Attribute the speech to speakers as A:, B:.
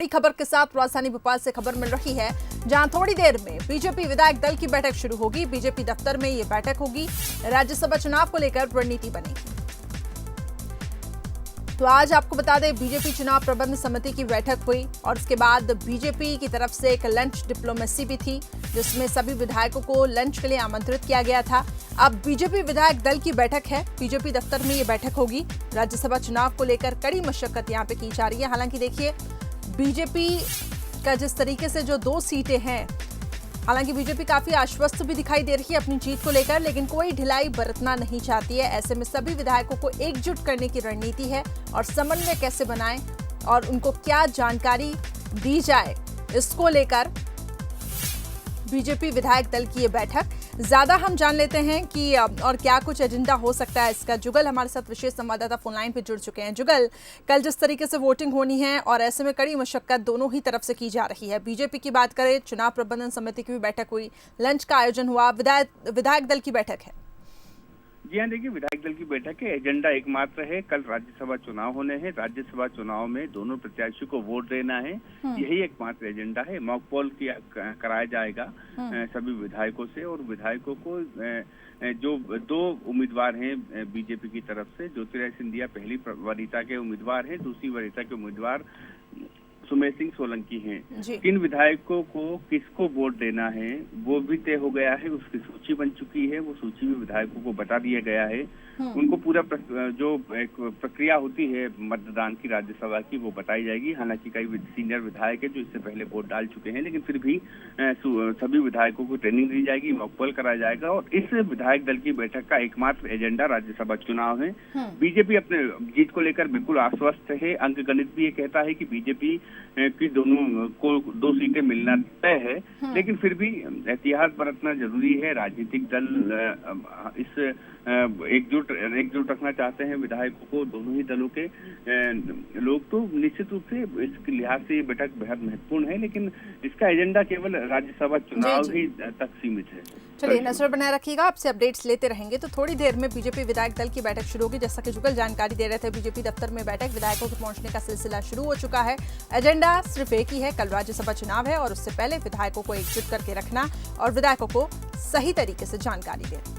A: बड़ी खबर के साथ राजधानी भोपाल से खबर मिल रही है, जहां थोड़ी देर में बीजेपी विधायक दल की बैठक शुरू होगी। बीजेपी दफ्तर में ये बैठक होगी। राज्यसभा चुनाव को लेकर रणनीति बनेगी। तो आज आपको बता दें, बीजेपी चुनाव प्रबंध समिति की बैठक हुई और उसके बाद बीजेपी की तरफ से एक लंच डिप्लोमेसी भी थी, जिसमें सभी विधायकों को लंच के लिए आमंत्रित किया गया था। अब बीजेपी विधायक दल की बैठक है, बीजेपी दफ्तर में ये बैठक होगी। राज्यसभा चुनाव को लेकर कड़ी मशक्कत यहाँ पे की जा रही है। हालांकि देखिए, बीजेपी का जिस तरीके से जो 2 सीटें हैं, हालांकि बीजेपी काफी आश्वस्त भी दिखाई दे रही है अपनी जीत को लेकर, लेकिन कोई ढिलाई बरतना नहीं चाहती है। ऐसे में सभी विधायकों को एकजुट करने की रणनीति है और समन्वय कैसे बनाएं और उनको क्या जानकारी दी जाए, इसको लेकर बीजेपी विधायक दल की ये बैठक। ज्यादा हम जान लेते हैं कि और क्या कुछ एजेंडा हो सकता है इसका। जुगल हमारे साथ विशेष संवाददाता फोन लाइन पे जुड़ चुके हैं। जुगल, कल जिस तरीके से वोटिंग होनी है और ऐसे में कड़ी मशक्कत दोनों ही तरफ से की जा रही है। बीजेपी की बात करें, चुनाव प्रबंधन समिति की भी बैठक हुई, लंच का आयोजन हुआ, विधायक दल की बैठक है।
B: जी हाँ, देखिए, विधायक दल की बैठक के एजेंडा एकमात्र है। कल राज्यसभा चुनाव होने हैं। राज्यसभा चुनाव में दोनों प्रत्याशियों को वोट देना है, यही एकमात्र एजेंडा है। मॉक पोल कराया जाएगा सभी विधायकों से, और विधायकों को जो 2 उम्मीदवार हैं बीजेपी की तरफ से, ज्योतिरादित्य सिंधिया पहली वरीयता के उम्मीदवार हैं, दूसरी वरीयता के उम्मीदवार सुमेर सिंह सोलंकी हैं। किन विधायकों को किसको वोट देना है वो भी तय हो गया है। उसकी सूची बन चुकी है, वो सूची भी विधायकों को बता दिया गया है। उनको पूरा जो एक प्रक्रिया होती है मतदान की राज्यसभा की, वो बताई जाएगी। हालांकि कई सीनियर विधायक है जो इससे पहले वोट डाल चुके हैं, लेकिन फिर भी सभी विधायकों को ट्रेनिंग दी जाएगी, मॉक पोल कराया जाएगा। और इस विधायक दल की बैठक का एकमात्र एजेंडा राज्यसभा चुनाव है। बीजेपी अपने जीत को लेकर बिल्कुल आश्वस्त है। अंक गणित भी ये कहता है कि बीजेपी की दोनों को 2 सीटें मिलना तय है, लेकिन फिर भी एहतियात बरतना जरूरी है। राजनीतिक दल इस एकजुट रखना चाहते हैं विधायकों को। दोनों ही दलों के लोग तो निश्चित रूप से इसके लिहाज से ये बैठक बेहद महत्वपूर्ण है, लेकिन इसका एजेंडा केवल राज्यसभा चुनाव ही तक सीमित है।
A: चलिए, नजर बनाए रखिएगा, आपसे अपडेट्स लेते रहेंगे। तो थोड़ी देर में बीजेपी विधायक दल की बैठक शुरू होगी। जैसा कि जुगल जानकारी दे रहे थे, बीजेपी दफ्तर में बैठक, विधायकों के पहुंचने का सिलसिला शुरू हो चुका है। एजेंडा सिर्फ एक ही है, कल राज्यसभा चुनाव है और उससे पहले विधायकों को एकजुट करके रखना और विधायकों को सही तरीके से जानकारी देना।